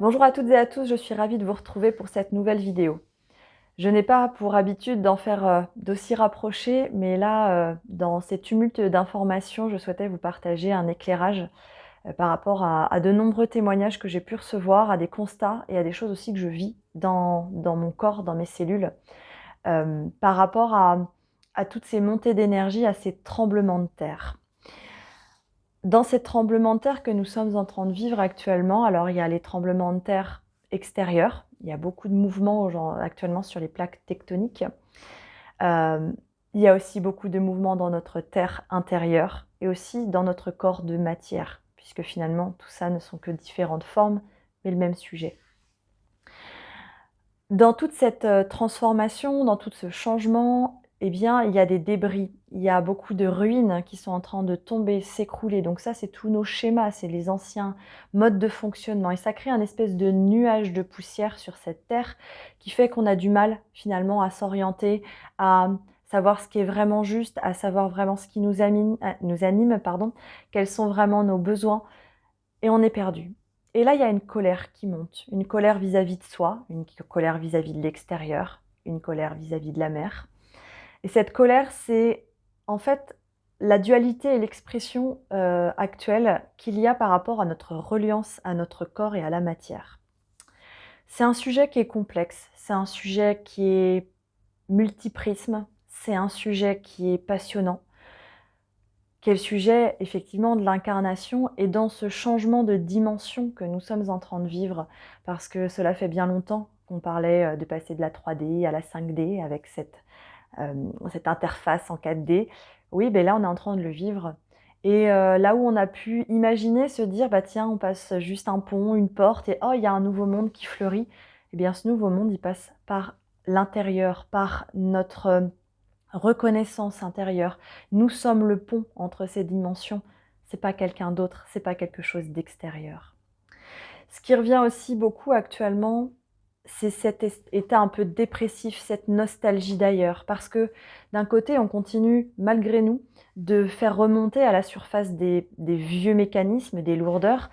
Bonjour à toutes et à tous, je suis ravie de vous retrouver pour cette nouvelle vidéo. Je n'ai pas pour habitude d'en faire d'aussi rapprochés, mais là, dans ces tumultes d'informations, je souhaitais vous partager un éclairage par rapport à de nombreux témoignages que j'ai pu recevoir, à des constats et à des choses aussi que je vis dans mon corps, dans mes cellules, par rapport à toutes ces montées d'énergie, à ces tremblements de terre. Dans ces tremblements de terre que nous sommes en train de vivre actuellement, alors il y a les tremblements de terre extérieurs, il y a beaucoup de mouvements actuellement sur les plaques tectoniques. Euh, il y a aussi beaucoup de mouvements dans notre terre intérieure et aussi dans notre corps de matière, puisque finalement tout ça ne sont que différentes formes, mais le même sujet. Dans toute cette transformation, dans tout ce changement, eh bien, il y a des débris. Il y a beaucoup de ruines qui sont en train de tomber, s'écrouler. Donc ça, c'est tous nos schémas, c'est les anciens modes de fonctionnement. Et ça crée un espèce de nuage de poussière sur cette terre qui fait qu'on a du mal finalement à s'orienter, à savoir ce qui est vraiment juste, à savoir vraiment ce qui nous anime, pardon, quels sont vraiment nos besoins. Et on est perdu. Et là, il y a une colère qui monte, une colère vis-à-vis de soi, une colère vis-à-vis de l'extérieur, une colère vis-à-vis de la mer. Et cette colère, c'est en fait la dualité et l'expression actuelle qu'il y a par rapport à notre reliance à notre corps et à la matière. C'est un sujet qui est complexe, c'est un sujet qui est multiprisme, c'est un sujet qui est passionnant, qui est le sujet effectivement de l'incarnation et dans ce changement de dimension que nous sommes en train de vivre, parce que cela fait bien longtemps qu'on parlait de passer de la 3D à la 5D avec cette interface en 4D. Oui, ben là on est en train de le vivre. Et là où on a pu imaginer se dire, bah tiens, on passe juste un pont, une porte, et oh, il y a un nouveau monde qui fleurit, eh bien ce nouveau monde, il passe par l'intérieur, par notre reconnaissance intérieure. Nous sommes le pont entre ces dimensions. C'est pas quelqu'un d'autre, c'est pas quelque chose d'extérieur. Ce qui revient aussi beaucoup actuellement, c'est cet état un peu dépressif, cette nostalgie d'ailleurs, parce que d'un côté, on continue, malgré nous, de faire remonter à la surface des vieux mécanismes, des lourdeurs,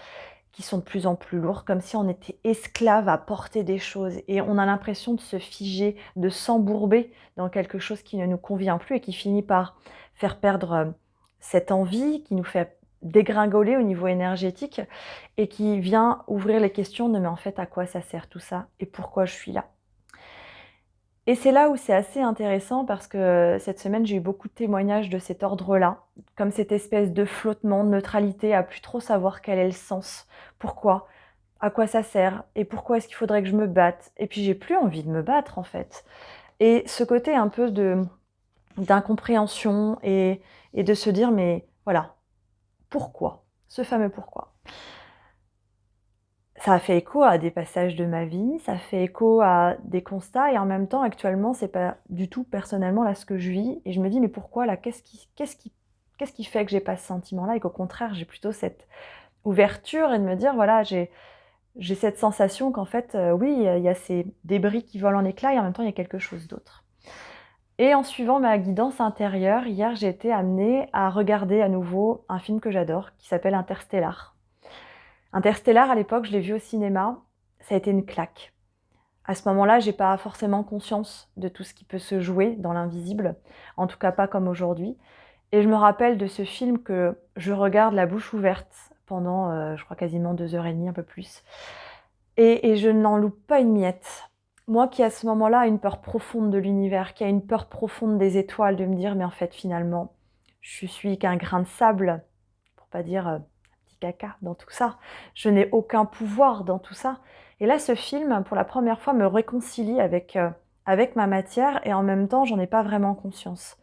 qui sont de plus en plus lourds, comme si on était esclave à porter des choses. Et on a l'impression de se figer, de s'embourber dans quelque chose qui ne nous convient plus et qui finit par faire perdre cette envie, qui nous fait dégringoler au niveau énergétique et qui vient ouvrir les questions de mais en fait à quoi ça sert tout ça et pourquoi je suis là. Et c'est là où c'est assez intéressant parce que cette semaine, j'ai eu beaucoup de témoignages de cet ordre-là, comme cette espèce de flottement, de neutralité, à plus trop savoir quel est le sens, pourquoi, à quoi ça sert, et pourquoi est-ce qu'il faudrait que je me batte. Et puis j'ai plus envie de me battre en fait. Et ce côté un peu d'incompréhension et de se dire mais voilà, pourquoi? Ce fameux pourquoi. Ça a fait écho à des passages de ma vie, ça fait écho à des constats et en même temps, actuellement, c'est pas du tout personnellement là ce que je vis et je me dis: «Mais pourquoi là? Qu'est-ce qui fait que j'ai pas ce sentiment-là?» et qu'au contraire, j'ai plutôt cette ouverture et de me dire: «Voilà, j'ai cette sensation qu'en fait, oui, il y a ces débris qui volent en éclats et en même temps, il y a quelque chose d'autre». Et en suivant ma guidance intérieure, hier, j'ai été amenée à regarder à nouveau un film que j'adore qui s'appelle Interstellar. Interstellar, à l'époque, je l'ai vu au cinéma, ça a été une claque. À ce moment-là, j'ai pas forcément conscience de tout ce qui peut se jouer dans l'invisible, en tout cas pas comme aujourd'hui. Et je me rappelle de ce film que je regarde la bouche ouverte pendant, je crois quasiment 2 heures et demie, un peu plus. Et je n'en loupe pas une miette. Moi qui à ce moment-là a une peur profonde de l'univers, qui a une peur profonde des étoiles, de me dire mais en fait finalement, je suis qu'un grain de sable, pour pas dire un petit caca dans tout ça. Je n'ai aucun pouvoir dans tout ça. Et là, ce film, pour la première fois, me réconcilie avec ma matière et en même temps, j'en ai pas vraiment conscience.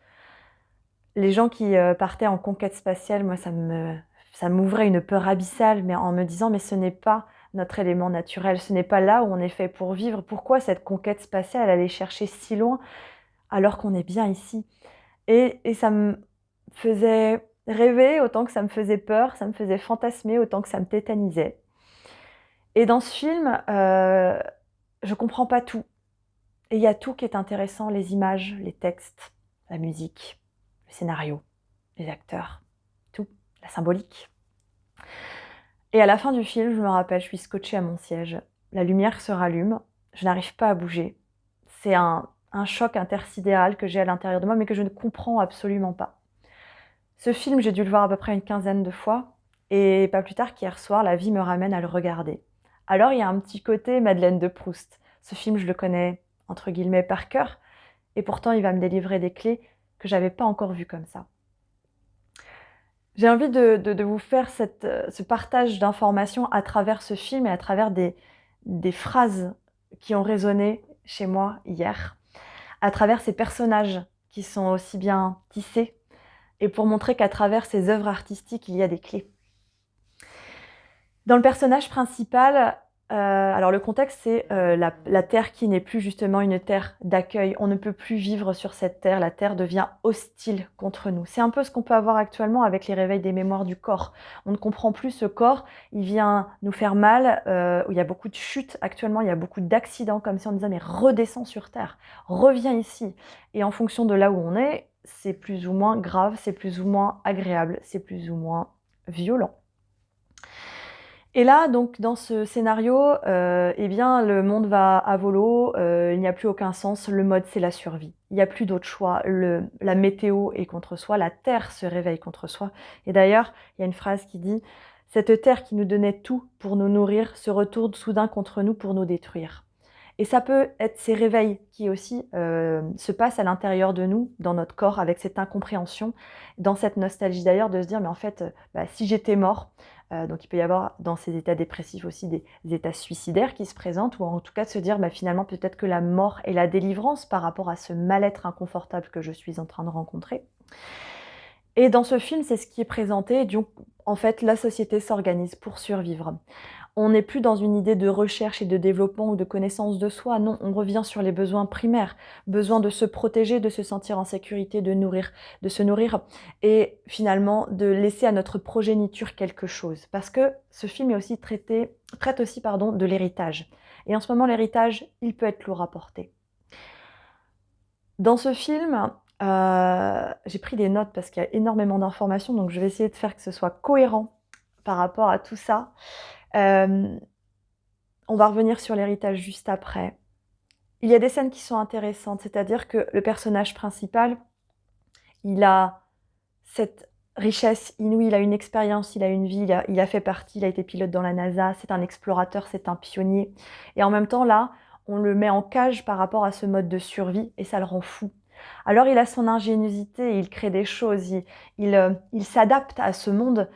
Les gens qui partaient en conquête spatiale, moi, ça m'ouvrait une peur abyssale, mais en me disant, mais ce n'est pas notre élément naturel, ce n'est pas là où on est fait pour vivre. Pourquoi cette conquête spatiale allait chercher si loin alors qu'on est bien ici? Et ça me faisait rêver autant que ça me faisait peur, ça me faisait fantasmer autant que ça me tétanisait. Et dans ce film, je comprends pas tout. Et il y a tout qui est intéressant, les images, les textes, la musique, le scénario, les acteurs, tout, la symbolique. Et à la fin du film, je me rappelle, je suis scotchée à mon siège. La lumière se rallume, je n'arrive pas à bouger. C'est un choc intersidéral que j'ai à l'intérieur de moi, mais que je ne comprends absolument pas. Ce film, j'ai dû le voir à peu près une quinzaine de fois, et pas plus tard qu'hier soir, la vie me ramène à le regarder. Alors il y a un petit côté Madeleine de Proust. Ce film, je le connais entre guillemets par cœur, et pourtant il va me délivrer des clés que j'avais pas encore vues comme ça. J'ai envie de vous faire ce partage d'informations à travers ce film et à travers des phrases qui ont résonné chez moi hier, à travers ces personnages qui sont aussi bien tissés, et pour montrer qu'à travers ces œuvres artistiques, il y a des clés. Dans le personnage principal, alors le contexte, c'est la Terre qui n'est plus justement une terre d'accueil. On ne peut plus vivre sur cette Terre. La Terre devient hostile contre nous. C'est un peu ce qu'on peut avoir actuellement avec les réveils des mémoires du corps. On ne comprend plus ce corps. Il vient nous faire mal. Il y a beaucoup de chutes actuellement. Il y a beaucoup d'accidents, comme si on disait mais redescends sur Terre, reviens ici. Et en fonction de là où on est, c'est plus ou moins grave, c'est plus ou moins agréable, c'est plus ou moins violent. Et là, donc, dans ce scénario, eh bien, le monde va à volo, il n'y a plus aucun sens, le mode, c'est la survie. Il n'y a plus d'autre choix, la météo est contre soi, la terre se réveille contre soi. Et d'ailleurs, il y a une phrase qui dit: «Cette terre qui nous donnait tout pour nous nourrir se retourne soudain contre nous pour nous détruire». Et ça peut être ces réveils qui aussi se passent à l'intérieur de nous, dans notre corps, avec cette incompréhension, dans cette nostalgie d'ailleurs de se dire: «Mais en fait, bah, si j'étais mort», donc il peut y avoir dans ces états dépressifs aussi des états suicidaires qui se présentent, ou en tout cas de se dire: «Bah, finalement peut-être que la mort est la délivrance par rapport à ce mal-être inconfortable que je suis en train de rencontrer». Et dans ce film, c'est ce qui est présenté, donc en fait la société s'organise pour survivre. On n'est plus dans une idée de recherche et de développement ou de connaissance de soi, non, on revient sur les besoins primaires. Besoin de se protéger, de se sentir en sécurité, de se nourrir et finalement de laisser à notre progéniture quelque chose. Parce que ce film est aussi traite aussi pardon, de l'héritage. Et en ce moment, l'héritage, il peut être lourd à porter. Dans ce film, j'ai pris des notes parce qu'il y a énormément d'informations, donc je vais essayer de faire que ce soit cohérent par rapport à tout ça. Euh, On va revenir sur l'héritage juste après. Il y a des scènes qui sont intéressantes, c'est-à-dire que le personnage principal, il a cette richesse inouïe, il a une expérience, il a une vie, il a fait partie, il a été pilote dans la NASA, c'est un explorateur, c'est un pionnier. Et en même temps, là, on le met en cage par rapport à ce mode de survie et ça le rend fou. Alors il a son ingéniosité, il crée des choses, il s'adapte à ce monde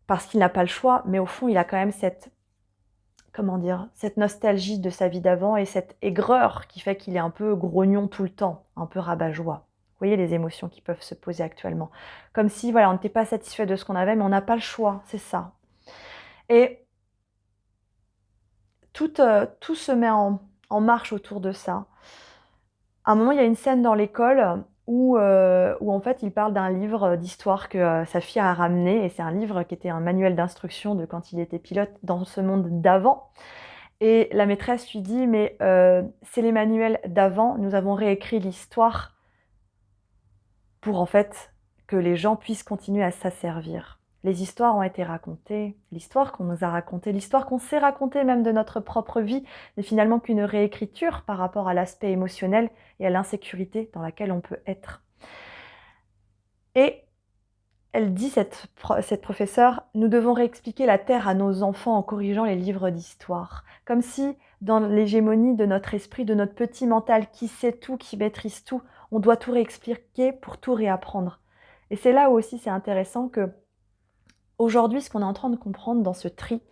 parce qu'il n'a pas le choix, mais au fond, il a quand même cette comment dire? Cette nostalgie de sa vie d'avant et cette aigreur qui fait qu'il est un peu grognon tout le temps, un peu rabat-joie. Vous voyez les émotions qui peuvent se poser actuellement? Comme si, voilà, on n'était pas satisfait de ce qu'on avait, mais on n'a pas le choix, c'est ça. Et tout se met en marche autour de ça. À un moment, il y a une scène dans l'école où en fait, il parle d'un livre d'histoire que, sa fille a ramené et c'est un livre qui était un manuel d'instruction de quand il était pilote dans ce monde d'avant. Et la maîtresse lui dit: «Mais c'est les manuels d'avant, nous avons réécrit l'histoire pour en fait que les gens puissent continuer à s'asservir. Les histoires ont été racontées, l'histoire qu'on nous a racontée, l'histoire qu'on s'est racontée même de notre propre vie n'est finalement qu'une réécriture par rapport à l'aspect émotionnel et à l'insécurité dans laquelle on peut être». Et elle dit, cette professeure: «Nous devons réexpliquer la Terre à nos enfants en corrigeant les livres d'histoire». Comme si, dans l'hégémonie de notre esprit, de notre petit mental qui sait tout, qui maîtrise tout, on doit tout réexpliquer pour tout réapprendre. Et c'est là où aussi c'est intéressant que, aujourd'hui, ce qu'on est en train de comprendre dans ce tri,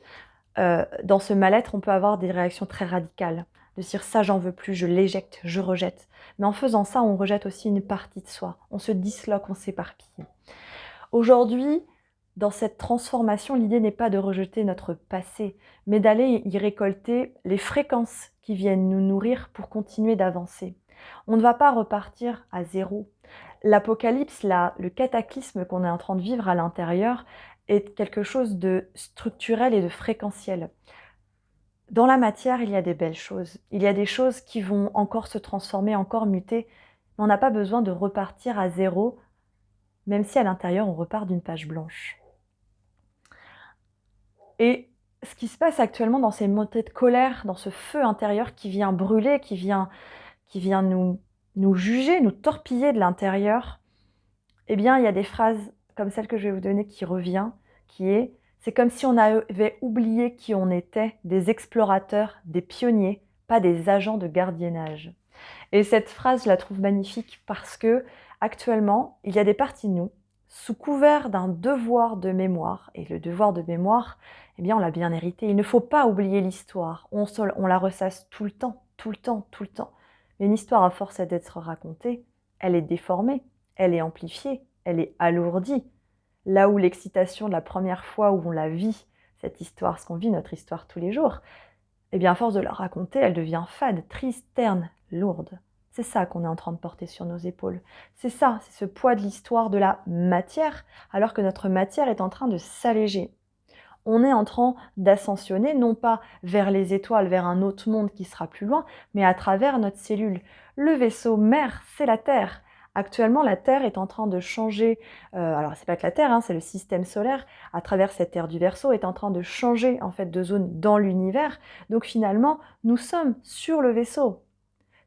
dans ce mal-être, on peut avoir des réactions très radicales. De se dire: «Ça, j'en veux plus, je l'éjecte, je rejette». Mais en faisant ça, on rejette aussi une partie de soi. On se disloque, on s'éparpille. Aujourd'hui, dans cette transformation, l'idée n'est pas de rejeter notre passé, mais d'aller y récolter les fréquences qui viennent nous nourrir pour continuer d'avancer. On ne va pas repartir à zéro. L'apocalypse, le cataclysme qu'on est en train de vivre à l'intérieur est quelque chose de structurel et de fréquentiel. Dans la matière, il y a des belles choses. Il y a des choses qui vont encore se transformer, encore muter. Mais on n'a pas besoin de repartir à zéro, même si à l'intérieur, on repart d'une page blanche. Et ce qui se passe actuellement dans ces montées de colère, dans ce feu intérieur qui vient brûler, qui vient nous juger, nous torpiller de l'intérieur, eh bien, il y a des phrases comme celle que je vais vous donner qui revient, qui est: c'est comme si on avait oublié qui on était, des explorateurs, des pionniers, pas des agents de gardiennage. Et cette phrase, je la trouve magnifique parce que actuellement, il y a des parties de nous, sous couvert d'un devoir de mémoire, et le devoir de mémoire, eh bien, on l'a bien hérité. Il ne faut pas oublier l'histoire. On la ressasse tout le temps, tout le temps, tout le temps. Mais une histoire, à force d'être racontée, elle est déformée, elle est amplifiée, elle est alourdie. Là où l'excitation de la première fois où on la vit, cette histoire, ce qu'on vit, notre histoire tous les jours, eh bien, à force de la raconter, elle devient fade, triste, terne, lourde. C'est ça qu'on est en train de porter sur nos épaules. C'est ça, c'est ce poids de l'histoire de la matière, alors que notre matière est en train de s'alléger. On est en train d'ascensionner, non pas vers les étoiles, vers un autre monde qui sera plus loin, mais à travers notre cellule. Le vaisseau mère, c'est la Terre. Actuellement, la Terre est en train de changer, alors c'est pas que la Terre, hein, c'est le système solaire, à travers cette ère du Verseau, est en train de changer en fait de zone dans l'univers. Donc finalement, nous sommes sur le vaisseau.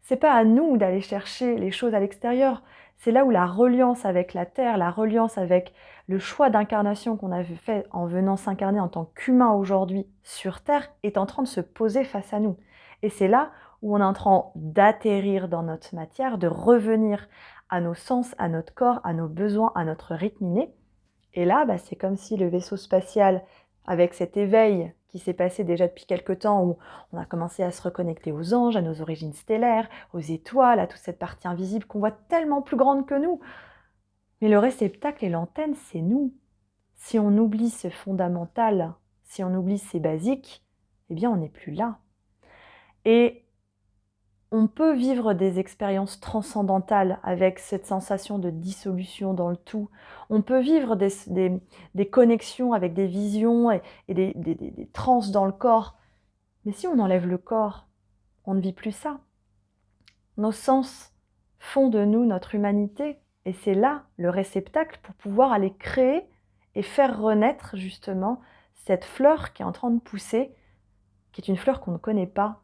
C'est pas à nous d'aller chercher les choses à l'extérieur. C'est là où la reliance avec la Terre, la reliance avec le choix d'incarnation qu'on avait fait en venant s'incarner en tant qu'humain aujourd'hui sur Terre est en train de se poser face à nous. Et c'est là où on est en train d'atterrir dans notre matière, de revenir à nos sens, à notre corps, à nos besoins, à notre rythme inné. Et là, c'est comme si le vaisseau spatial, avec cet éveil qui s'est passé déjà depuis quelque temps, où on a commencé à se reconnecter aux anges, à nos origines stellaires, aux étoiles, à toute cette partie invisible qu'on voit tellement plus grande que nous. Mais le réceptacle et l'antenne, c'est nous. Si on oublie ce fondamental, si on oublie ces basiques, eh bien on n'est plus là. Et on peut vivre des expériences transcendantales avec cette sensation de dissolution dans le tout. On peut vivre des connexions avec des visions et des transes dans le corps. Mais si on enlève le corps, on ne vit plus ça. Nos sens font de nous notre humanité. Et c'est là le réceptacle pour pouvoir aller créer et faire renaître justement cette fleur qui est en train de pousser, qui est une fleur qu'on ne connaît pas,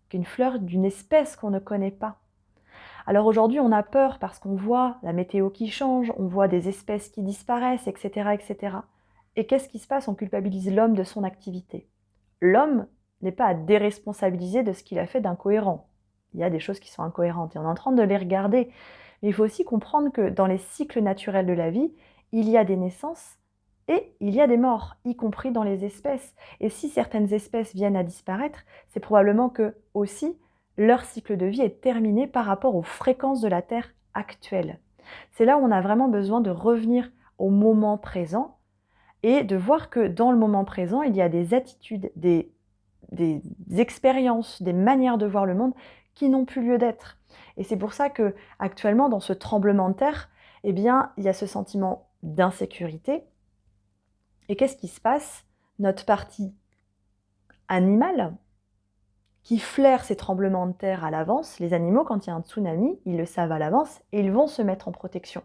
qui est une fleur d'une espèce qu'on ne connaît pas. Alors aujourd'hui, on a peur parce qu'on voit la météo qui change, on voit des espèces qui disparaissent, etc., etc. Et qu'est-ce qui se passe? On culpabilise l'homme de son activité. L'homme n'est pas à déresponsabiliser de ce qu'il a fait d'incohérent. Il y a des choses qui sont incohérentes et on est en train de les regarder. Mais il faut aussi comprendre que dans les cycles naturels de la vie, il y a des naissances et il y a des morts, y compris dans les espèces. Et si certaines espèces viennent à disparaître, c'est probablement que aussi leur cycle de vie est terminé par rapport aux fréquences de la Terre actuelle. C'est là où on a vraiment besoin de revenir au moment présent et de voir que dans le moment présent, il y a des attitudes, des expériences, des manières de voir le monde qui n'ont plus lieu d'être. Et c'est pour ça que actuellement, dans ce tremblement de terre, eh bien, il y a ce sentiment d'insécurité. Et qu'est-ce qui se passe? Notre partie animale, qui flaire ces tremblements de terre à l'avance, les animaux, quand il y a un tsunami, ils le savent à l'avance et ils vont se mettre en protection.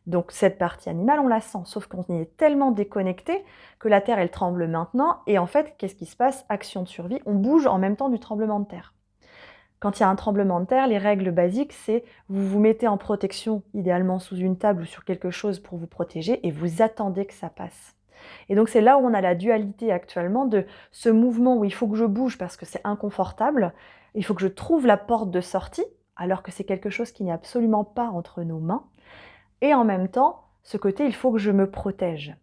Donc cette partie animale, on la sent, sauf qu'on y est tellement déconnecté que la Terre, elle tremble maintenant, et en fait, qu'est-ce qui se passe? Action de survie, on bouge en même temps du tremblement de terre. Quand il y a un tremblement de terre, les règles basiques, c'est vous vous mettez en protection, idéalement sous une table ou sur quelque chose pour vous protéger, et vous attendez que ça passe. Et donc c'est là où on a la dualité actuellement de ce mouvement où il faut que je bouge parce que c'est inconfortable, il faut que je trouve la porte de sortie, alors que c'est quelque chose qui n'est absolument pas entre nos mains. Et en même temps, ce côté, il faut que je me protège.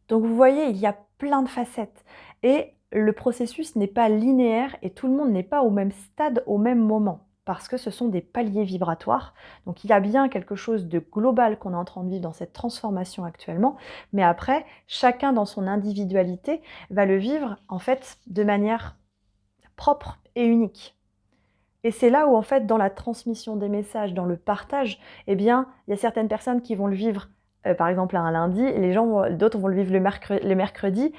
Donc vous voyez, il y a plein de facettes. Et le processus n'est pas linéaire et tout le monde n'est pas au même stade au même moment. Parce que ce sont des paliers vibratoires. Donc il y a bien quelque chose de global qu'on est en train de vivre dans cette transformation actuellement. Mais après, chacun dans son individualité va le vivre en fait de manière propre et unique. Et c'est là où, en fait, dans la transmission des messages, dans le partage, eh bien, il y a certaines personnes qui vont le vivre, par exemple, un lundi, et d'autres vont le vivre le mercredi.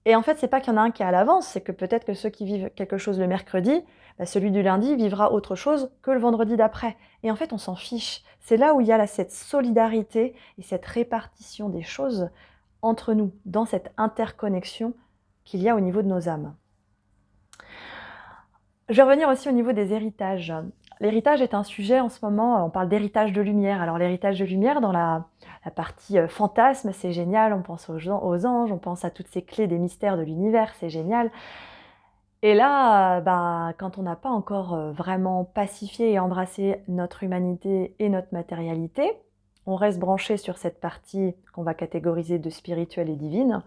Et en fait, c'est pas qu'il y en a un qui est à l'avance, c'est que peut-être que ceux qui vivent quelque chose le mercredi, celui du lundi vivra autre chose que le vendredi d'après. Et en fait, on s'en fiche. C'est là où il y a cette solidarité et cette répartition des choses entre nous, dans cette interconnexion qu'il y a au niveau de nos âmes. Je vais revenir aussi au niveau des héritages. L'héritage est un sujet en ce moment, on parle d'héritage de lumière. Alors l'héritage de lumière dans la partie fantasme, c'est génial, on pense aux anges, on pense à toutes ces clés des mystères de l'univers, c'est génial. Et là, quand on n'a pas encore vraiment pacifié et embrassé notre humanité et notre matérialité, on reste branché sur cette partie qu'on va catégoriser de spirituelle et divine.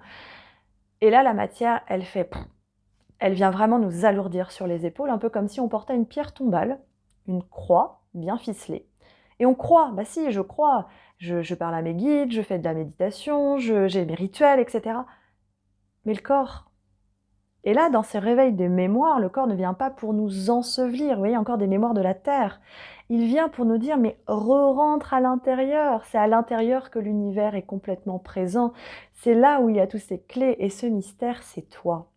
Et là, la matière, elle vient vraiment nous alourdir sur les épaules, un peu comme si on portait une pierre tombale, une croix bien ficelée. Et on croit, bah si, je crois, je parle à mes guides, je fais de la méditation, j'ai mes rituels, etc. Mais le corps, et là, dans ces réveils de mémoire, le corps ne vient pas pour nous ensevelir, vous voyez, encore des mémoires de la terre. Il vient pour nous dire, mais re-rentre à l'intérieur, c'est à l'intérieur que l'univers est complètement présent, c'est là où il y a toutes ces clés, et ce mystère, c'est toi.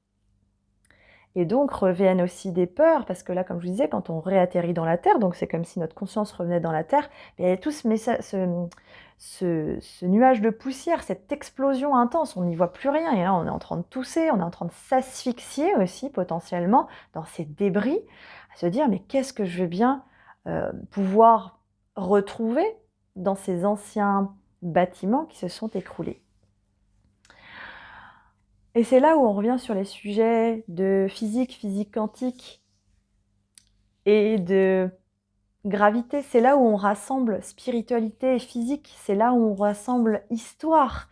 Et donc reviennent aussi des peurs, parce que là, comme je vous disais, quand on réatterrit dans la Terre, donc c'est comme si notre conscience revenait dans la Terre, il y a tout ce nuage de poussière, cette explosion intense, on n'y voit plus rien, et là on est en train de tousser, on est en train de s'asphyxier aussi potentiellement dans ces débris, à se dire mais qu'est-ce que je veux bien pouvoir retrouver dans ces anciens bâtiments qui se sont écroulés. Et c'est là où on revient sur les sujets de physique quantique et de gravité. C'est là où on rassemble spiritualité et physique. C'est là où on rassemble histoire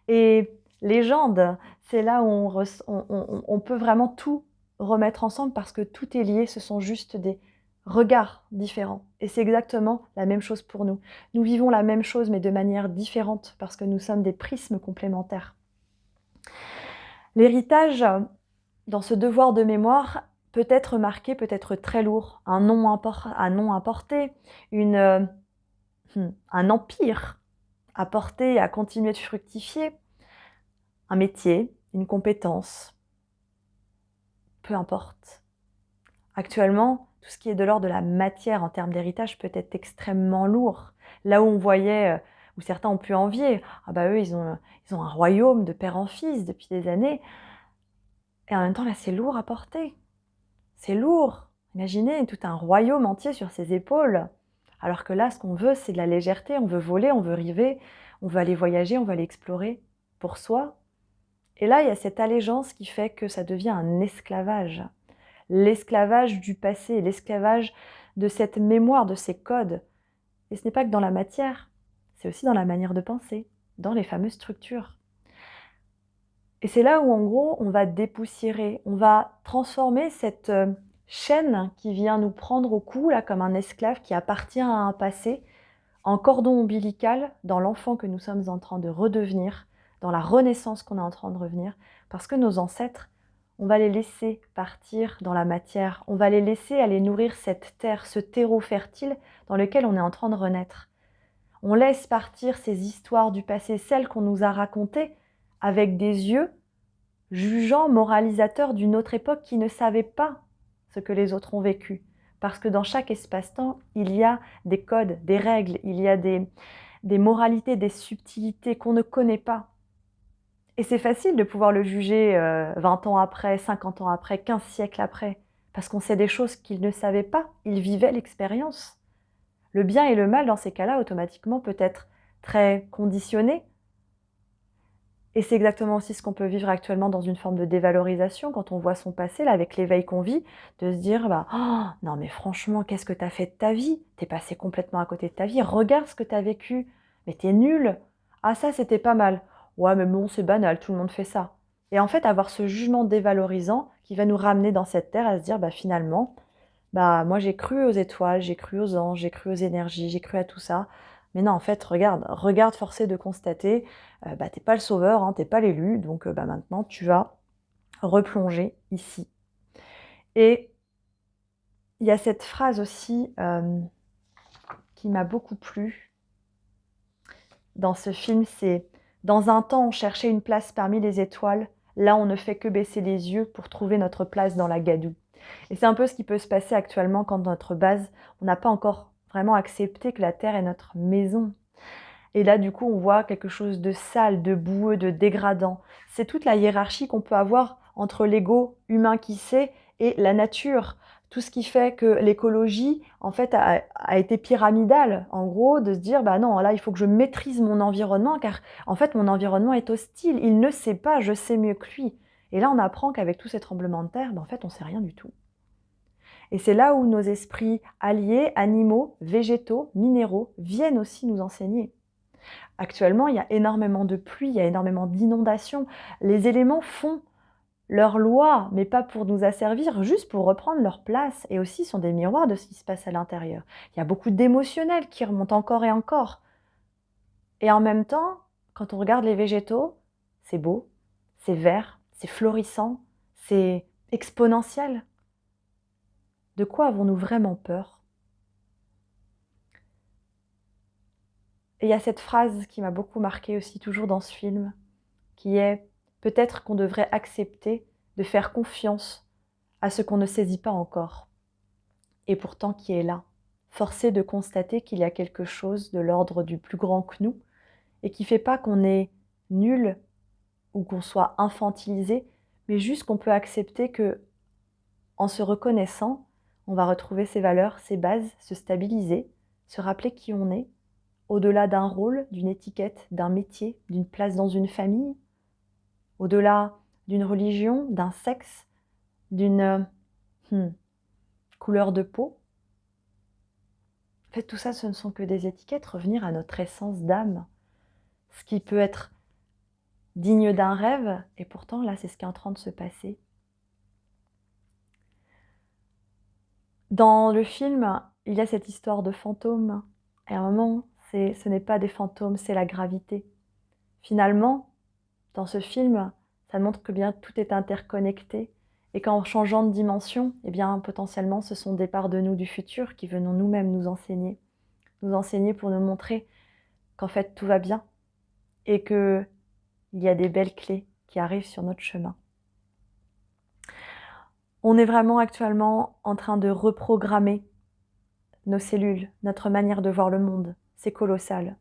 et légende. C'est là où on peut vraiment tout remettre ensemble parce que tout est lié. Ce sont juste des regards différents. Et c'est exactement la même chose pour nous. Nous vivons la même chose mais de manière différente parce que nous sommes des prismes complémentaires. L'héritage, dans ce devoir de mémoire, peut être marqué, peut être très lourd. Un nom à porter, un empire à porter et à continuer de fructifier, un métier, une compétence, peu importe. Actuellement, tout ce qui est de l'ordre de la matière en termes d'héritage peut être extrêmement lourd. Là où on voyait, où certains ont pu envier, ah bah eux ils ont un royaume de père en fils depuis des années, et en même temps là c'est lourd à porter. C'est lourd. Imaginez tout un royaume entier sur ses épaules. Alors que là, ce qu'on veut, c'est de la légèreté. On veut voler, on veut rêver, on veut aller voyager, on veut aller explorer pour soi. Et là, il y a cette allégeance qui fait que ça devient un esclavage. L'esclavage du passé, l'esclavage de cette mémoire, de ces codes. Et ce n'est pas que dans la matière, c'est aussi dans la manière de penser, dans les fameuses structures. Et c'est là où, en gros, on va dépoussiérer, on va transformer cette chaîne qui vient nous prendre au cou, là, comme un esclave qui appartient à un passé, en cordon ombilical dans l'enfant que nous sommes en train de redevenir, dans la renaissance qu'on est en train de revenir, parce que nos ancêtres, on va les laisser partir dans la matière, on va les laisser aller nourrir cette terre, ce terreau fertile dans lequel on est en train de renaître. On laisse partir ces histoires du passé, celles qu'on nous a racontées, avec des yeux jugeants, moralisateurs d'une autre époque qui ne savaient pas ce que les autres ont vécu. Parce que dans chaque espace-temps, il y a des codes, des règles, il y a des moralités, des subtilités qu'on ne connaît pas. Et c'est facile de pouvoir le juger 20 ans après, 50 ans après, 15 siècles après, parce qu'on sait des choses qu'ils ne savaient pas, ils vivaient l'expérience. Le bien et le mal, dans ces cas-là, automatiquement, peut être très conditionné. Et c'est exactement aussi ce qu'on peut vivre actuellement dans une forme de dévalorisation, quand on voit son passé, là, avec l'éveil qu'on vit, de se dire, oh, non mais franchement, qu'est-ce que t'as fait de ta vie? T'es passé complètement à côté de ta vie, regarde ce que t'as vécu, mais t'es nul. Ah ça, c'était pas mal. Ouais, mais bon, c'est banal, tout le monde fait ça. Et en fait, avoir ce jugement dévalorisant qui va nous ramener dans cette terre à se dire, finalement, moi j'ai cru aux étoiles, j'ai cru aux anges, j'ai cru aux énergies, j'ai cru à tout ça. Mais non, en fait, regarde forcé de constater, t'es pas le sauveur, hein, t'es pas l'élu, donc maintenant tu vas replonger ici. Et il y a cette phrase aussi qui m'a beaucoup plu dans ce film, c'est « Dans un temps, on cherchait une place parmi les étoiles, là on ne fait que baisser les yeux pour trouver notre place dans la gadoue. » Et c'est un peu ce qui peut se passer actuellement quand dans notre base, on n'a pas encore vraiment accepté que la Terre est notre maison. Et là, du coup, on voit quelque chose de sale, de boueux, de dégradant. C'est toute la hiérarchie qu'on peut avoir entre l'ego humain qui sait et la nature. Tout ce qui fait que l'écologie, en fait, a été pyramidale. En gros, de se dire, bah non, là, il faut que je maîtrise mon environnement, car en fait, mon environnement est hostile. Il ne sait pas, je sais mieux que lui. Et là, on apprend qu'avec tous ces tremblements de terre, bah, en fait, on ne sait rien du tout. Et c'est là où nos esprits alliés, animaux, végétaux, minéraux, viennent aussi nous enseigner. Actuellement, il y a énormément de pluie, il y a énormément d'inondations. Les éléments font leurs lois, mais pas pour nous asservir, juste pour reprendre leur place, et aussi sont des miroirs de ce qui se passe à l'intérieur. Il y a beaucoup d'émotionnels qui remontent encore et encore. Et en même temps, quand on regarde les végétaux, c'est beau, c'est vert, c'est florissant, c'est exponentiel. De quoi avons-nous vraiment peur? Et il y a cette phrase qui m'a beaucoup marquée aussi, toujours dans ce film, qui est « Peut-être qu'on devrait accepter de faire confiance à ce qu'on ne saisit pas encore, et pourtant qui est là, forcé de constater qu'il y a quelque chose de l'ordre du plus grand que nous, et qui ne fait pas qu'on est nul ou qu'on soit infantilisé, mais juste qu'on peut accepter que, en se reconnaissant, on va retrouver ses valeurs, ses bases, se stabiliser, se rappeler qui on est, au-delà d'un rôle, d'une étiquette, d'un métier, d'une place dans une famille, au-delà d'une religion, d'un sexe, d'une couleur de peau. En fait, tout ça, ce ne sont que des étiquettes, revenir à notre essence d'âme, ce qui peut être digne d'un rêve, et pourtant, là, c'est ce qui est en train de se passer. Dans le film, il y a cette histoire de fantômes, et à un moment, ce n'est pas des fantômes, c'est la gravité. Finalement, dans ce film, ça montre que bien tout est interconnecté, et qu'en changeant de dimension, eh bien, potentiellement, ce sont des parts de nous du futur qui venons nous-mêmes nous enseigner pour nous montrer qu'en fait, tout va bien, et qu'il y a des belles clés qui arrivent sur notre chemin. On est vraiment actuellement en train de reprogrammer nos cellules, notre manière de voir le monde. C'est colossal.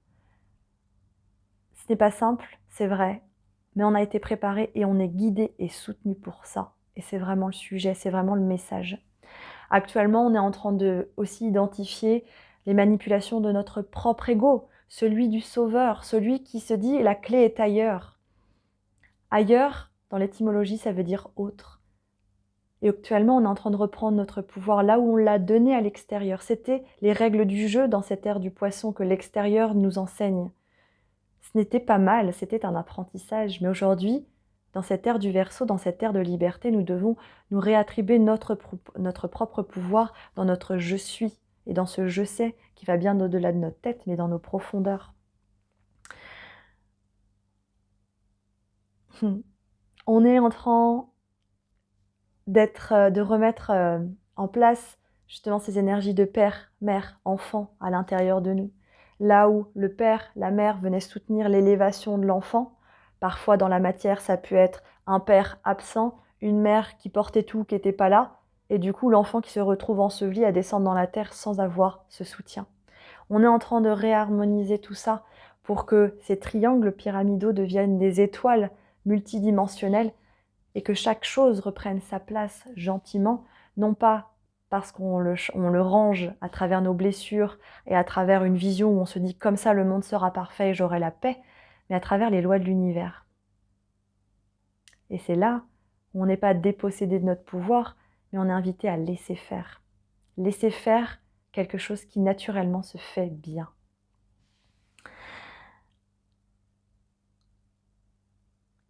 Ce n'est pas simple, c'est vrai, mais on a été préparé et on est guidé et soutenu pour ça. Et c'est vraiment le sujet, c'est vraiment le message. Actuellement, on est en train de aussi identifier les manipulations de notre propre ego, celui du sauveur, celui qui se dit « la clé est ailleurs ». Ailleurs, dans l'étymologie, ça veut dire « autre ». Et actuellement, on est en train de reprendre notre pouvoir là où on l'a donné à l'extérieur. C'était les règles du jeu dans cette ère du poisson que l'extérieur nous enseigne. Ce n'était pas mal, c'était un apprentissage. Mais aujourd'hui, dans cette ère du Verseau, dans cette ère de liberté, nous devons nous réattribuer notre propre pouvoir dans notre « je suis » et dans ce « je sais » qui va bien au-delà de notre tête, mais dans nos profondeurs. On est en train de remettre en place justement ces énergies de père, mère, enfant à l'intérieur de nous. Là où le père, la mère venaient soutenir l'élévation de l'enfant, parfois dans la matière ça peut être un père absent, une mère qui portait tout, qui n'était pas là, et du coup l'enfant qui se retrouve enseveli à descendre dans la terre sans avoir ce soutien. On est en train de réharmoniser tout ça pour que ces triangles pyramidaux deviennent des étoiles multidimensionnelles et que chaque chose reprenne sa place gentiment, non pas parce qu'on le range à travers nos blessures et à travers une vision où on se dit « comme ça le monde sera parfait et j'aurai la paix », mais à travers les lois de l'univers. Et c'est là où on n'est pas dépossédé de notre pouvoir, mais on est invité à laisser faire. Laisser faire quelque chose qui naturellement se fait bien.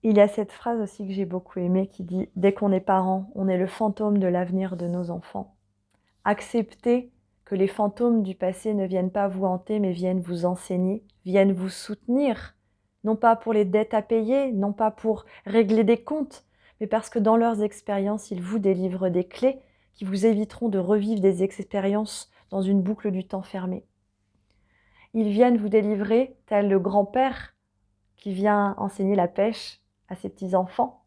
Il y a cette phrase aussi que j'ai beaucoup aimée qui dit « Dès qu'on est parent, on est le fantôme de l'avenir de nos enfants ». Acceptez que les fantômes du passé ne viennent pas vous hanter, mais viennent vous enseigner, viennent vous soutenir, non pas pour les dettes à payer, non pas pour régler des comptes, mais parce que dans leurs expériences, ils vous délivrent des clés qui vous éviteront de revivre des expériences dans une boucle du temps fermée. Ils viennent vous délivrer, tel le grand-père qui vient enseigner la pêche à ses petits-enfants,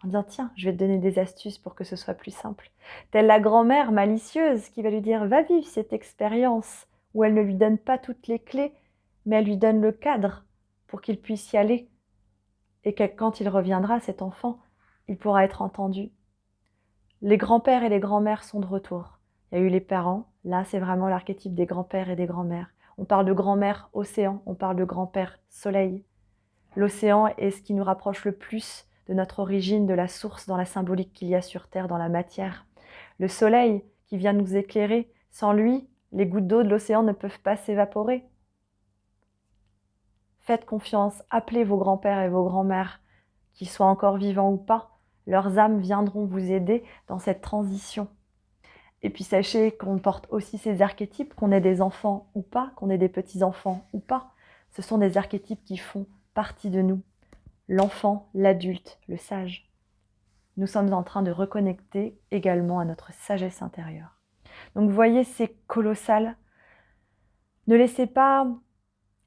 en disant « Tiens, je vais te donner des astuces pour que ce soit plus simple ». Telle la grand-mère malicieuse qui va lui dire « Va vivre cette expérience » où elle ne lui donne pas toutes les clés, mais elle lui donne le cadre pour qu'il puisse y aller. Et que quand il reviendra, cet enfant, il pourra être entendu. Les grands-pères et les grands-mères sont de retour. Il y a eu les parents, là c'est vraiment l'archétype des grands-pères et des grands-mères. On parle de grand-mère océan, on parle de grand-père soleil. L'océan est ce qui nous rapproche le plus de notre origine, de la source dans la symbolique qu'il y a sur Terre, dans la matière. Le soleil qui vient nous éclairer, sans lui, les gouttes d'eau de l'océan ne peuvent pas s'évaporer. Faites confiance, appelez vos grands-pères et vos grands-mères, qu'ils soient encore vivants ou pas. Leurs âmes viendront vous aider dans cette transition. Et puis sachez qu'on porte aussi ces archétypes, qu'on ait des enfants ou pas, qu'on ait des petits-enfants ou pas. Ce sont des archétypes qui font partie de nous. L'enfant, l'adulte, le sage. Nous sommes en train de reconnecter également à notre sagesse intérieure. Donc vous voyez, c'est colossal. Ne laissez pas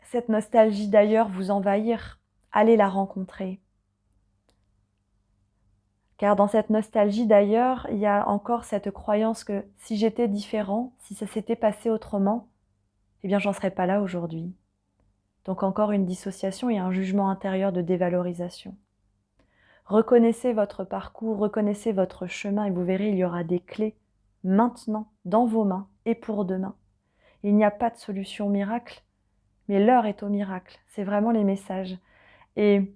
cette nostalgie d'ailleurs vous envahir. Allez la rencontrer. Car dans cette nostalgie d'ailleurs, il y a encore cette croyance que si j'étais différent, si ça s'était passé autrement, eh bien j'en serais pas là aujourd'hui. Donc encore une dissociation et un jugement intérieur de dévalorisation. Reconnaissez votre parcours, reconnaissez votre chemin et vous verrez, il y aura des clés maintenant dans vos mains et pour demain. Il n'y a pas de solution miracle, mais l'heure est au miracle. C'est vraiment les messages. Et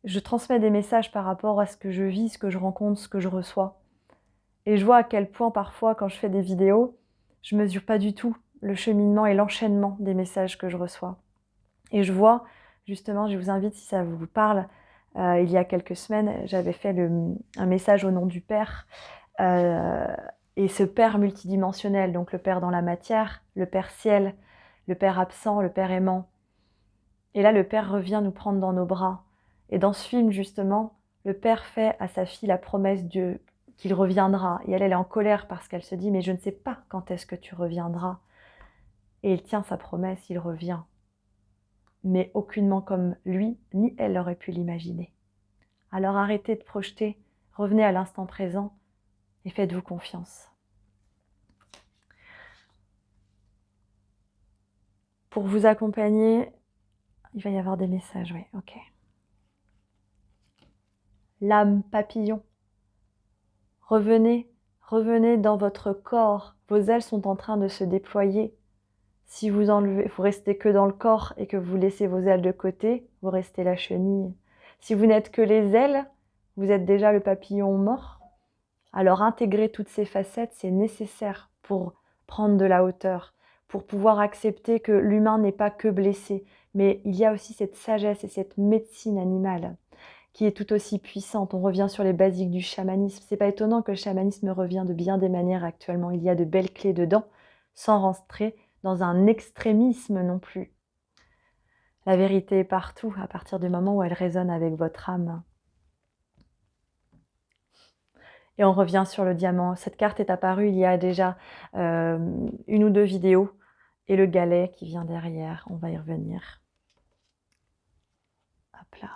je transmets des messages par rapport à ce que je vis, ce que je rencontre, ce que je reçois. Et je vois à quel point parfois, quand je fais des vidéos, je ne mesure pas du tout le cheminement et l'enchaînement des messages que je reçois. Et je vois, justement, je vous invite, si ça vous parle, il y a quelques semaines, j'avais fait un message au nom du Père. Et ce Père multidimensionnel, donc le Père dans la matière, le Père ciel, le Père absent, le Père aimant. Et là, le Père revient nous prendre dans nos bras. Et dans ce film, justement, le Père fait à sa fille la promesse qu'il reviendra. Et elle est en colère parce qu'elle se dit « mais je ne sais pas quand est-ce que tu reviendras ». Et il tient sa promesse, il revient. Mais aucunement comme lui, ni elle aurait pu l'imaginer. Alors arrêtez de projeter, revenez à l'instant présent et faites-vous confiance. Pour vous accompagner, il va y avoir des messages, oui, ok. L'âme papillon. Revenez, revenez dans votre corps. Vos ailes sont en train de se déployer. Si vous restez que dans le corps et que vous laissez vos ailes de côté, vous restez la chenille. Si vous n'êtes que les ailes, vous êtes déjà le papillon mort. Alors intégrer toutes ces facettes, c'est nécessaire pour prendre de la hauteur, pour pouvoir accepter que l'humain n'est pas que blessé, mais il y a aussi cette sagesse et cette médecine animale qui est tout aussi puissante. On revient sur les basiques du chamanisme. C'est pas étonnant que le chamanisme revient de bien des manières actuellement. Il y a de belles clés dedans, sans rentrer dans un extrémisme non plus. La vérité est partout, à partir du moment où elle résonne avec votre âme. Et on revient sur le diamant. Cette carte est apparue il y a déjà une ou deux vidéos. Et le galet qui vient derrière, on va y revenir. Hop là.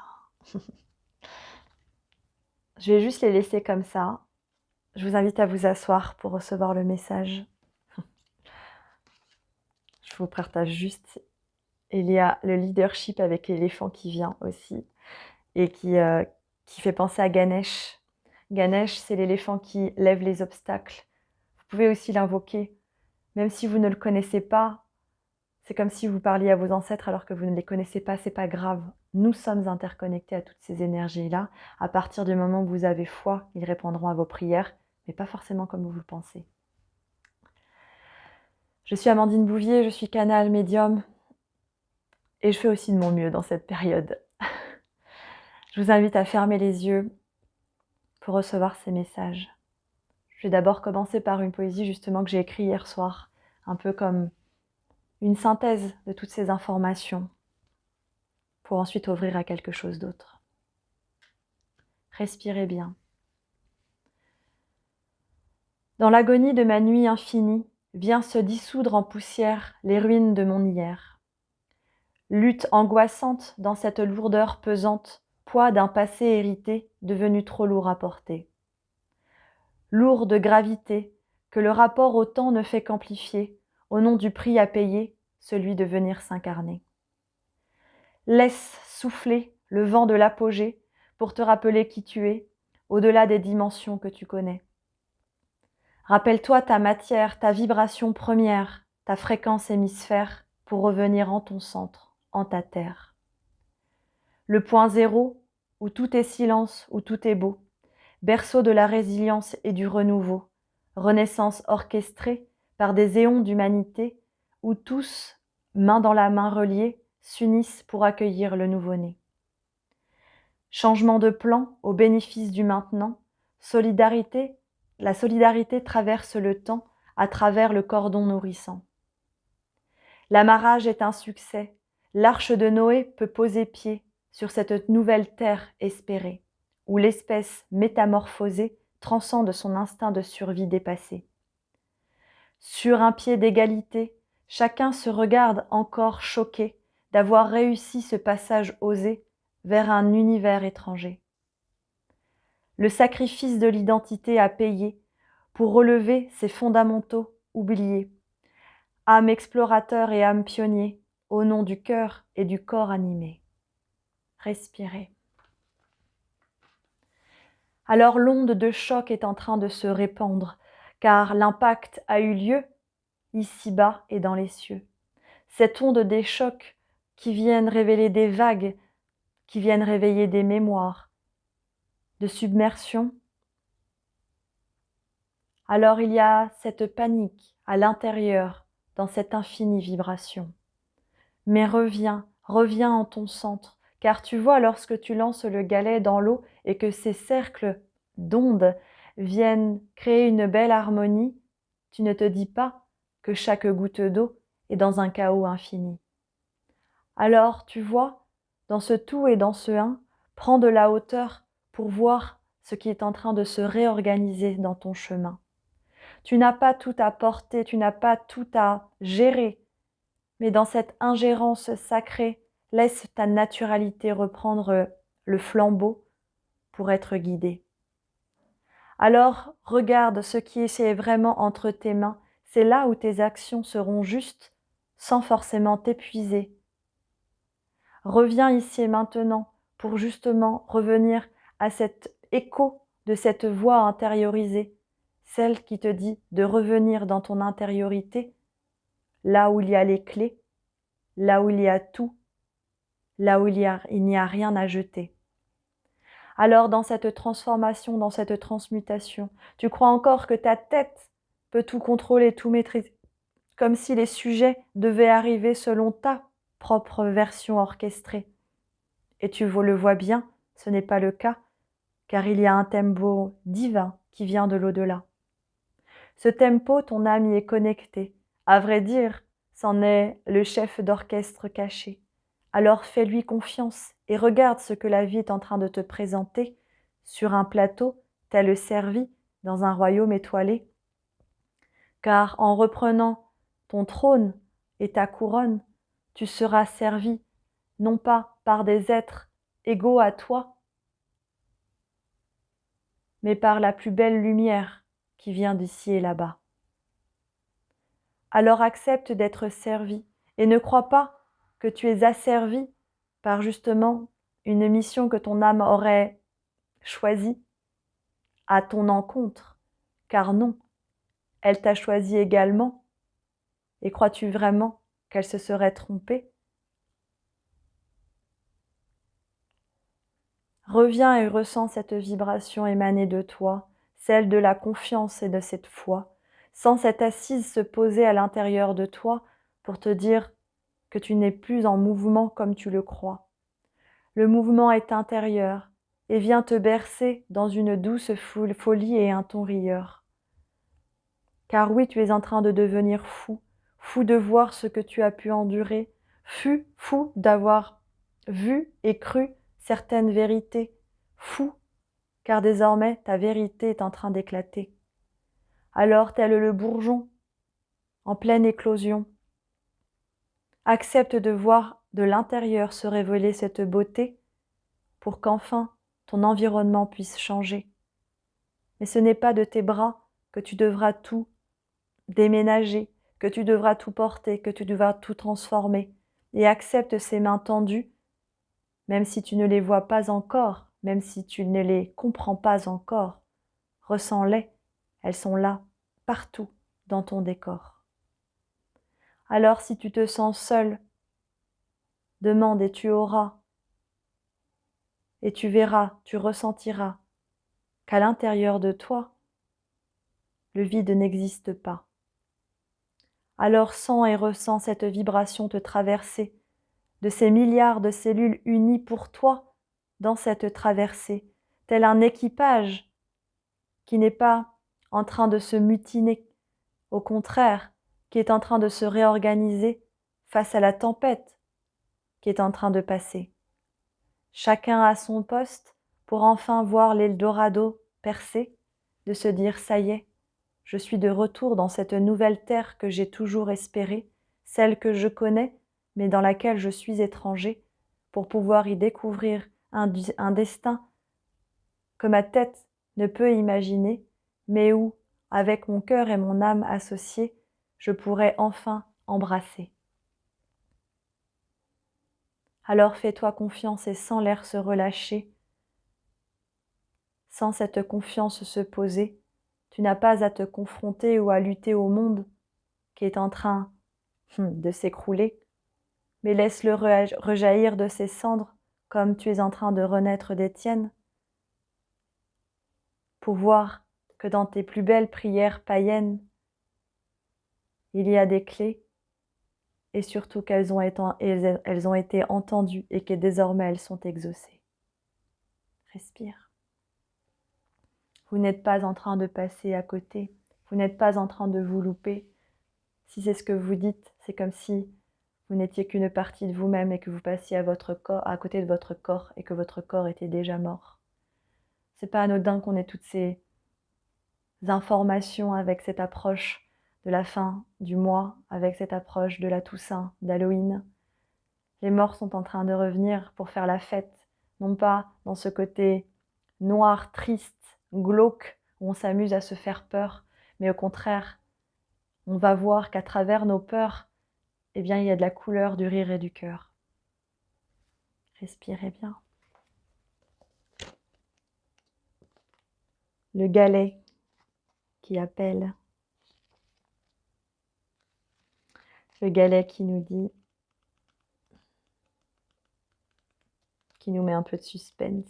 Je vais juste les laisser comme ça. Je vous invite à vous asseoir pour recevoir le message. Je vous partage juste. Il y a le leadership avec l'éléphant qui vient aussi et qui fait penser à Ganesh. Ganesh, c'est l'éléphant qui lève les obstacles. Vous pouvez aussi l'invoquer. Même si vous ne le connaissez pas, c'est comme si vous parliez à vos ancêtres alors que vous ne les connaissez pas, c'est pas grave. Nous sommes interconnectés à toutes ces énergies-là. À partir du moment où vous avez foi, ils répondront à vos prières, mais pas forcément comme vous le pensez. Je suis Amandine Bouvier, je suis canal médium et je fais aussi de mon mieux dans cette période. Je vous invite à fermer les yeux pour recevoir ces messages. Je vais d'abord commencer par une poésie justement que j'ai écrite hier soir, un peu comme une synthèse de toutes ces informations pour ensuite ouvrir à quelque chose d'autre. Respirez bien. Dans l'agonie de ma nuit infinie, vient se dissoudre en poussière les ruines de mon hier. Lutte angoissante dans cette lourdeur pesante, poids d'un passé hérité devenu trop lourd à porter. Lourde gravité que le rapport au temps ne fait qu'amplifier, au nom du prix à payer, celui de venir s'incarner. Laisse souffler le vent de l'apogée pour te rappeler qui tu es, au-delà des dimensions que tu connais. Rappelle-toi ta matière, ta vibration première, ta fréquence hémisphère, pour revenir en ton centre, en ta terre. Le point zéro, où tout est silence, où tout est beau, berceau de la résilience et du renouveau, renaissance orchestrée par des éons d'humanité, où tous, main dans la main reliés, s'unissent pour accueillir le nouveau-né. Changement de plan au bénéfice du maintenant, solidarité, la solidarité traverse le temps à travers le cordon nourrissant. L'amarrage est un succès, l'arche de Noé peut poser pied sur cette nouvelle terre espérée, où l'espèce métamorphosée transcende son instinct de survie dépassé. Sur un pied d'égalité, chacun se regarde encore choqué d'avoir réussi ce passage osé vers un univers étranger. Le sacrifice de l'identité à payer pour relever ses fondamentaux oubliés. Âme explorateur et âme pionnier, au nom du cœur et du corps animé. Respirez. Alors l'onde de choc est en train de se répandre, car l'impact a eu lieu ici-bas et dans les cieux. Cette onde des chocs qui viennent révéler des vagues, qui viennent réveiller des mémoires, de submersion. Alors il y a cette panique à l'intérieur, dans cette infinie vibration. Mais reviens en ton centre, car tu vois lorsque tu lances le galet dans l'eau et que ces cercles d'ondes viennent créer une belle harmonie, tu ne te dis pas que chaque goutte d'eau est dans un chaos infini. Alors tu vois, dans ce tout et dans ce un, prends de la hauteur pour voir ce qui est en train de se réorganiser dans ton chemin. Tu n'as pas tout à porter, tu n'as pas tout à gérer, mais dans cette ingérence sacrée, laisse ta naturalité reprendre le flambeau pour être guidé. Alors, regarde ce qui est vraiment entre tes mains, c'est là où tes actions seront justes, sans forcément t'épuiser. Reviens ici et maintenant pour justement revenir à cet écho de cette voix intériorisée, celle qui te dit de revenir dans ton intériorité, là où il y a les clés, là où il y a tout, là où il n'y a rien à jeter. Alors dans cette transformation, dans cette transmutation, tu crois encore que ta tête peut tout contrôler, tout maîtriser, comme si les sujets devaient arriver selon ta propre version orchestrée. Et tu le vois bien, ce n'est pas le cas, car il y a un tempo divin qui vient de l'au-delà. Ce tempo, ton âme y est connectée. À vrai dire, c'en est le chef d'orchestre caché. Alors fais-lui confiance et regarde ce que la vie est en train de te présenter sur un plateau, tel servi dans un royaume étoilé. Car en reprenant ton trône et ta couronne, tu seras servi non pas par des êtres égaux à toi, mais par la plus belle lumière qui vient d'ici et là-bas. Alors accepte d'être servi et ne crois pas que tu es asservi par justement une mission que ton âme aurait choisie à ton encontre, car non, elle t'a choisi également. Et crois-tu vraiment qu'elle se serait trompée? Reviens et ressens cette vibration émanée de toi, celle de la confiance et de cette foi. Sens cette assise se poser à l'intérieur de toi pour te dire que tu n'es plus en mouvement comme tu le crois. Le mouvement est intérieur et vient te bercer dans une douce folie et un ton rieur. Car oui, tu es en train de devenir fou, fou de voir ce que tu as pu endurer, fou d'avoir vu et cru certaines vérités, fou, car désormais ta vérité est en train d'éclater. Alors, tel le bourgeon, en pleine éclosion, accepte de voir de l'intérieur se révéler cette beauté pour qu'enfin ton environnement puisse changer. Mais ce n'est pas de tes bras que tu devras tout déménager, que tu devras tout porter, que tu devras tout transformer. Et accepte ces mains tendues, même si tu ne les vois pas encore, même si tu ne les comprends pas encore. Ressens-les, elles sont là, partout dans ton décor. Alors si tu te sens seul, demande et tu auras, et tu verras, tu ressentiras qu'à l'intérieur de toi, le vide n'existe pas. Alors sens et ressens cette vibration te traverser, de ces milliards de cellules unies pour toi dans cette traversée, tel un équipage qui n'est pas en train de se mutiner, au contraire, qui est en train de se réorganiser face à la tempête qui est en train de passer. Chacun à son poste pour enfin voir l'Eldorado percer, de se dire « ça y est, je suis de retour dans cette nouvelle terre que j'ai toujours espérée, celle que je connais, mais dans laquelle je suis étranger, pour pouvoir y découvrir un destin que ma tête ne peut imaginer, mais où, avec mon cœur et mon âme associés, je pourrais enfin embrasser. » Alors fais-toi confiance et sans l'air se relâcher, sans cette confiance se poser, tu n'as pas à te confronter ou à lutter au monde qui est en train de s'écrouler, mais laisse-le rejaillir de ses cendres comme tu es en train de renaître des tiennes, pour voir que dans tes plus belles prières païennes, il y a des clés et surtout qu'elles ont été entendues et que désormais elles sont exaucées. Respire. Vous n'êtes pas en train de passer à côté, vous n'êtes pas en train de vous louper. Si c'est ce que vous dites, c'est comme si vous n'étiez qu'une partie de vous-même et que vous passiez à côté de votre corps et que votre corps était déjà mort. C'est pas anodin qu'on ait toutes ces informations avec cette approche de la fin du mois, avec cette approche de la Toussaint, d'Halloween. Les morts sont en train de revenir pour faire la fête, non pas dans ce côté noir, triste, glauque, où on s'amuse à se faire peur, mais au contraire, on va voir qu'à travers nos peurs, eh bien, il y a de la couleur, du rire et du cœur. Respirez bien. Le galet qui appelle. Le galet qui nous dit, qui nous met un peu de suspense.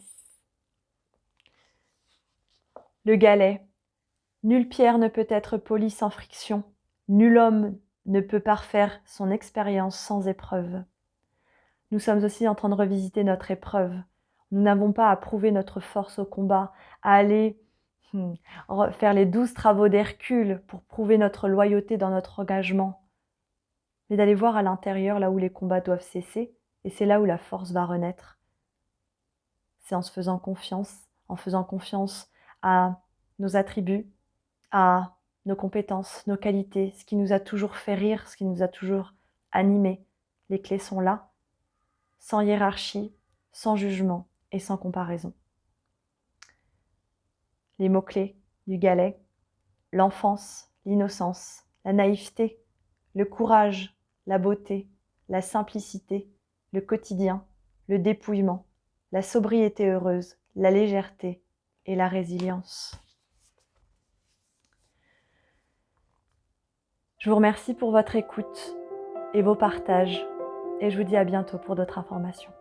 Le galet. Nulle pierre ne peut être polie sans friction. Nul homme ne peut parfaire son expérience sans épreuve. Nous sommes aussi en train de revisiter notre épreuve. Nous n'avons pas à prouver notre force au combat, à aller faire les 12 travaux d'Hercule pour prouver notre loyauté dans notre engagement, mais d'aller voir à l'intérieur là où les combats doivent cesser, et c'est là où la force va renaître. C'est en faisant confiance à nos attributs, à nos compétences, nos qualités, ce qui nous a toujours fait rire, ce qui nous a toujours animés. Les clés sont là, sans hiérarchie, sans jugement et sans comparaison. Les mots-clés du galet, l'enfance, l'innocence, la naïveté, le courage, la beauté, la simplicité, le quotidien, le dépouillement, la sobriété heureuse, la légèreté et la résilience. Je vous remercie pour votre écoute et vos partages et je vous dis à bientôt pour d'autres informations.